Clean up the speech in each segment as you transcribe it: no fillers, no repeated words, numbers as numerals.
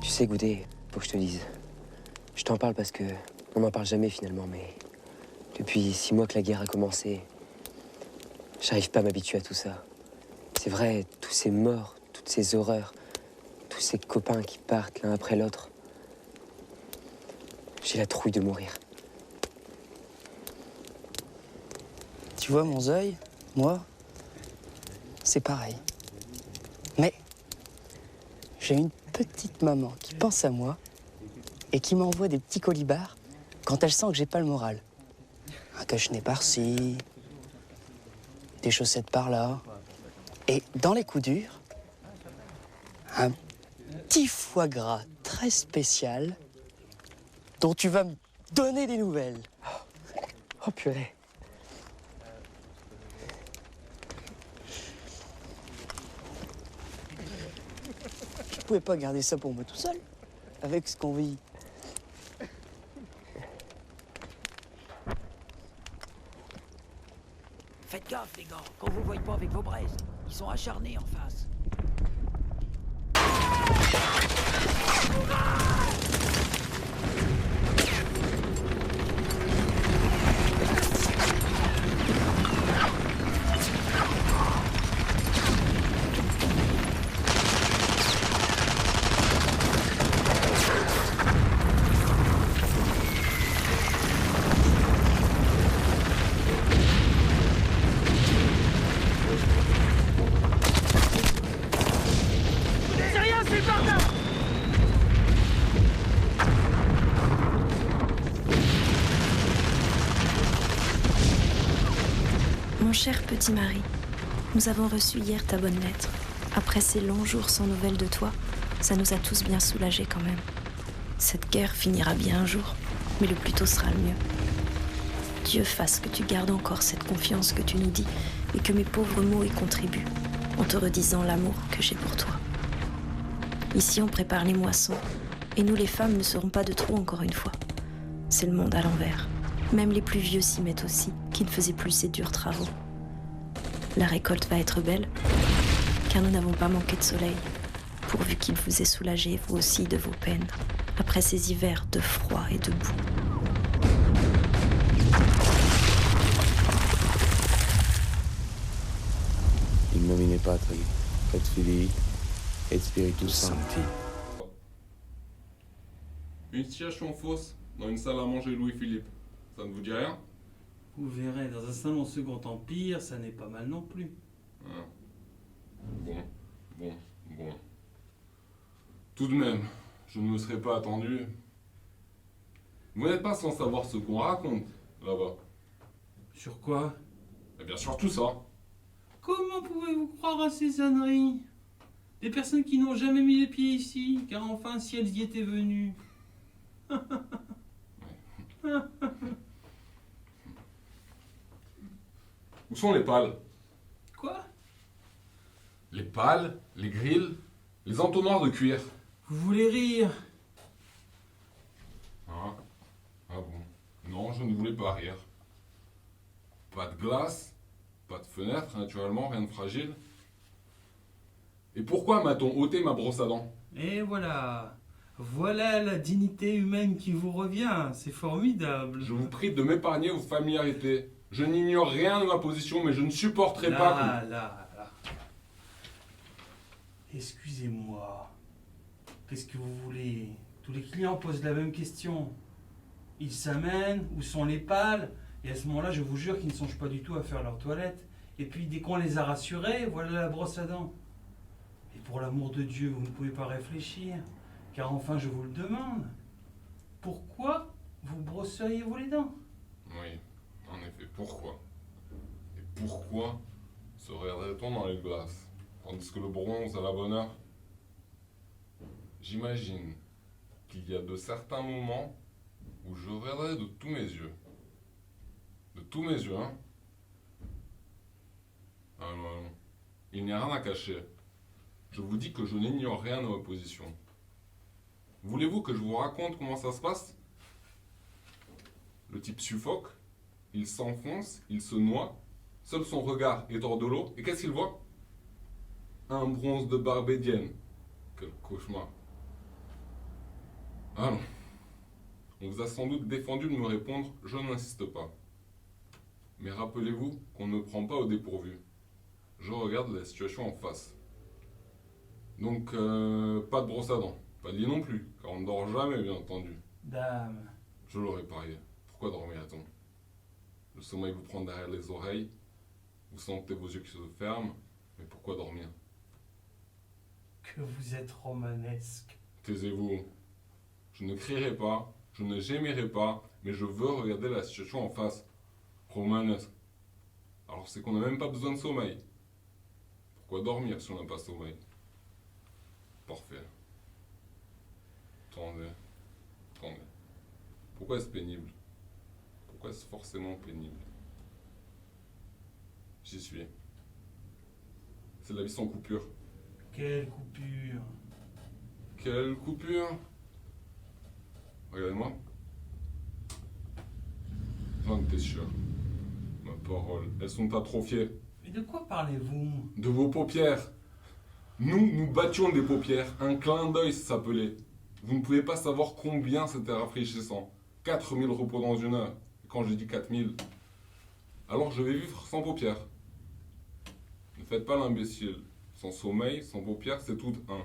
Tu sais, Goudé, faut que je te dise. Je t'en parle parce que on n'en parle jamais finalement, mais depuis 6 mois que la guerre a commencé, j'arrive pas à m'habituer à tout ça. C'est vrai, tous ces morts, toutes ces horreurs, tous ces copains qui partent l'un après l'autre. J'ai la trouille de mourir. Tu vois, mon Zoï, moi, c'est pareil. Mais j'ai une petite maman qui pense à moi et qui m'envoie des petits colibars quand elle sent que j'ai pas le moral. Un cache-nez par-ci, des chaussettes par-là. Et dans les coups durs, un petit foie gras très spécial dont tu vas me donner des nouvelles. Oh purée. Je pouvais pas garder ça pour moi tout seul, avec ce qu'on vit. Faites gaffe, les gars, qu'on vous voie pas avec vos braises. Ils sont acharnés en face. Mon cher petit mari, nous avons reçu hier ta bonne lettre. Après ces longs jours sans nouvelles de toi, ça nous a tous bien soulagés quand même. Cette guerre finira bien un jour, mais le plus tôt sera le mieux. Dieu fasse que tu gardes encore cette confiance que tu nous dis et que mes pauvres mots y contribuent, en te redisant l'amour que j'ai pour toi. Ici, on prépare les moissons, et nous les femmes ne serons pas de trop encore une fois. C'est le monde à l'envers. Même les plus vieux s'y mettent aussi, qui ne faisaient plus ces durs travaux. La récolte va être belle, car nous n'avons pas manqué de soleil, pourvu qu'il vous ait soulagé, vous aussi, de vos peines, après ces hivers de froid et de boue. In nomine Patri, et Filii, et Spiritus Sancti. Une situation fausse dans une salle à manger Louis-Philippe. Ça ne vous dit rien? Vous verrez, dans un salon Second Empire, ça n'est pas mal non plus. Ah. Bon. Tout de même, je ne me serais pas attendu. Vous n'êtes pas sans savoir ce qu'on raconte, là-bas. Sur quoi? Eh bien sûr tout ça. Comment pouvez-vous croire à ces âneries? Des personnes qui n'ont jamais mis les pieds ici, car enfin, si elles y étaient venues. Où sont les pales? Quoi? Les pales, les grilles, les entonnoirs de cuir. Vous voulez rire? Ah bon. Non, je ne voulais pas rire. Pas de glace, pas de fenêtre, naturellement, rien de fragile. Et pourquoi m'a-t-on ôté ma brosse à dents? Et voilà. Voilà la dignité humaine qui vous revient. C'est formidable. Je vous prie de m'épargner vos familiarités. Je n'ignore rien de ma position, mais je ne supporterai pas que... Là. Excusez-moi. Qu'est-ce que vous voulez? Tous les clients posent la même question. Ils s'amènent, où sont les pales? Et à ce moment-là, je vous jure qu'ils ne songent pas du tout à faire leur toilette. Et puis, dès qu'on les a rassurés, voilà la brosse à dents. Et pour l'amour de Dieu, vous ne pouvez pas réfléchir. Car enfin, je vous le demande. Pourquoi vous brosseriez-vous les dents? Oui, en effet, pourquoi? Et pourquoi se regarderait-on dans les glaces, tandis que le bronze a la bonne heure? J'imagine qu'il y a de certains moments où je regarderai de tous mes yeux. De tous mes yeux, hein? Ah non. Il n'y a rien à cacher. Je vous dis que je n'ignore rien de ma position. Voulez-vous que je vous raconte comment ça se passe? Le type suffoque, il s'enfonce, il se noie, seul son regard est hors de l'eau, et qu'est-ce qu'il voit? Un bronze de Barbédienne. Quel cauchemar. Allons. On vous a sans doute défendu de me répondre, je n'insiste pas. Mais rappelez-vous qu'on ne me prend pas au dépourvu. Je regarde la situation en face. Donc, pas de brosse à dents. Pas de lit non plus, car on ne dort jamais, bien entendu. Dame. Je l'aurais parié. Pourquoi dormirait-on? Le sommeil vous prend derrière les oreilles, vous sentez vos yeux qui se ferment, mais pourquoi dormir? Que vous êtes romanesque. Taisez-vous. Je ne crierai pas, je ne gémirai pas, mais je veux regarder la situation en face. Romanesque. Alors c'est qu'on n'a même pas besoin de sommeil. Pourquoi dormir si on n'a pas sommeil? Parfait. Attendez. Pourquoi est-ce pénible? Pourquoi est-ce forcément pénible? J'y suis. C'est la vie sans coupure. Quelle coupure. Quelle coupure? Regardez-moi. J'en étais sûr. Ma parole, elles sont atrophiées. Mais de quoi parlez-vous? De vos paupières. Nous battions des paupières. Un clin d'œil, ça s'appelait. Vous ne pouvez pas savoir combien c'était rafraîchissant. 4000 repos dans une heure. Et quand j'ai dit 4000, alors je vais vivre sans paupières. Ne faites pas l'imbécile. Sans sommeil, sans paupières, c'est tout un.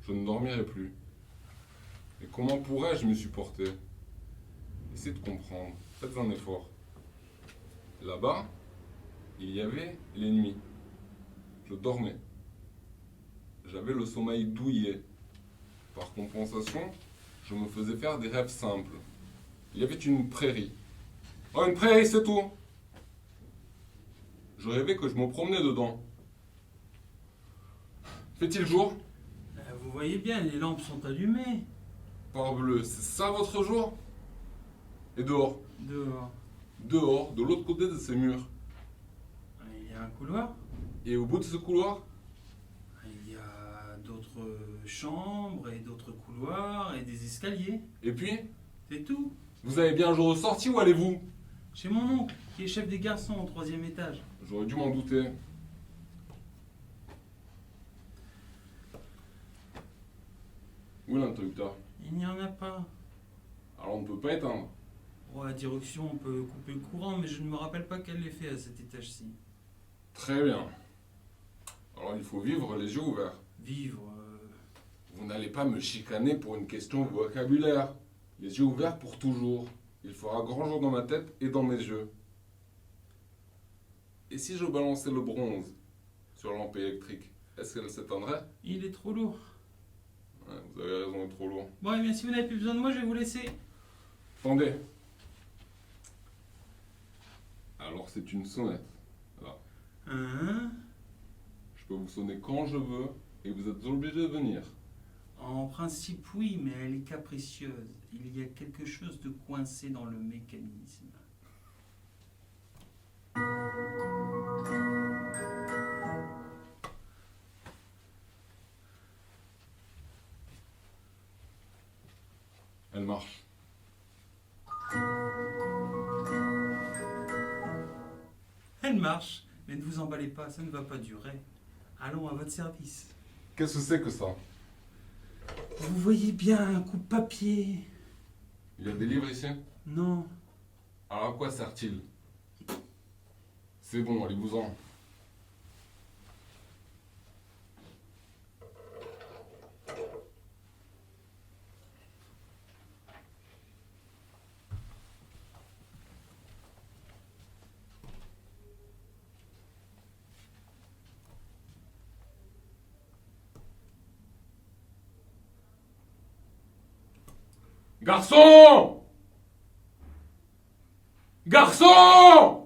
Je ne dormirai plus. Et comment pourrais-je m'y supporter? Essayez de comprendre. Faites un effort. Là-bas, il y avait l'ennemi. Je dormais. J'avais le sommeil douillet. Par compensation, je me faisais faire des rêves simples. Il y avait une prairie. Oh, une prairie, c'est tout! Je rêvais que je me promenais dedans. Fait-il jour? Vous voyez bien, les lampes sont allumées. Parbleu, c'est ça votre jour? Et dehors? Dehors. Dehors, de l'autre côté de ces murs. Il y a un couloir. Et au bout de ce couloir? Il y a d'autres chambres et d'autres couloirs et des escaliers. Et puis? C'est tout. Vous avez bien un jour ressorti ou allez-vous? Chez mon oncle, qui est chef des garçons au 3e étage. J'aurais dû m'en douter. Où est l'interrupteur? Il n'y en a pas. Alors on ne peut pas éteindre. Bon, à la direction, on peut couper le courant, mais je ne me rappelle pas quel est fait à cet étage-ci. Très bien. Alors il faut vivre les yeux ouverts. Vivre. Vous n'allez pas me chicaner pour une question de vocabulaire. Les yeux ouverts pour toujours. Il fera grand jour dans ma tête et dans mes yeux. Et si je balançais le bronze sur la lampe électrique, est-ce qu'elle s'éteindrait? Il est trop lourd. Ouais, vous avez raison, il est trop lourd. Bon, eh bien, si vous n'avez plus besoin de moi, je vais vous laisser. Attendez. Alors c'est une sonnette. Voilà. Hein? Je peux vous sonner quand je veux et vous êtes obligé de venir. En principe, oui, mais elle est capricieuse. Il y a quelque chose de coincé dans le mécanisme. Elle marche. Elle marche, mais ne vous emballez pas, ça ne va pas durer. Allons à votre service. Qu'est-ce que c'est que ça? Vous voyez bien un coupe-papier? Il y a des livres ici? Non. Alors à quoi sert-il? C'est bon, allez-vous-en. Garçon! Garçon!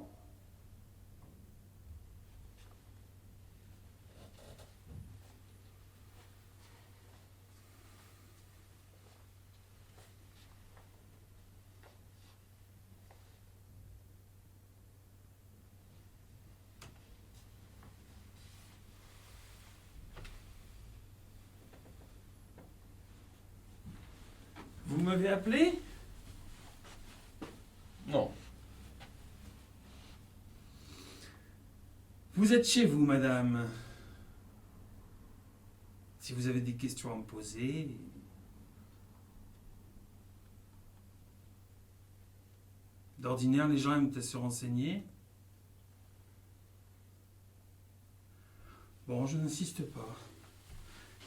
Vous m'avez appelé? Non. Vous êtes chez vous, madame. Si vous avez des questions à me poser... D'ordinaire, les gens aiment peut-être se renseigner. Bon, je n'insiste pas.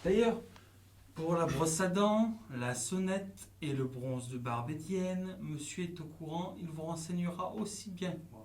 D'ailleurs, pour la brosse à dents, la sonnette et le bronze de Barbedienne, monsieur est au courant, il vous renseignera aussi bien que moi.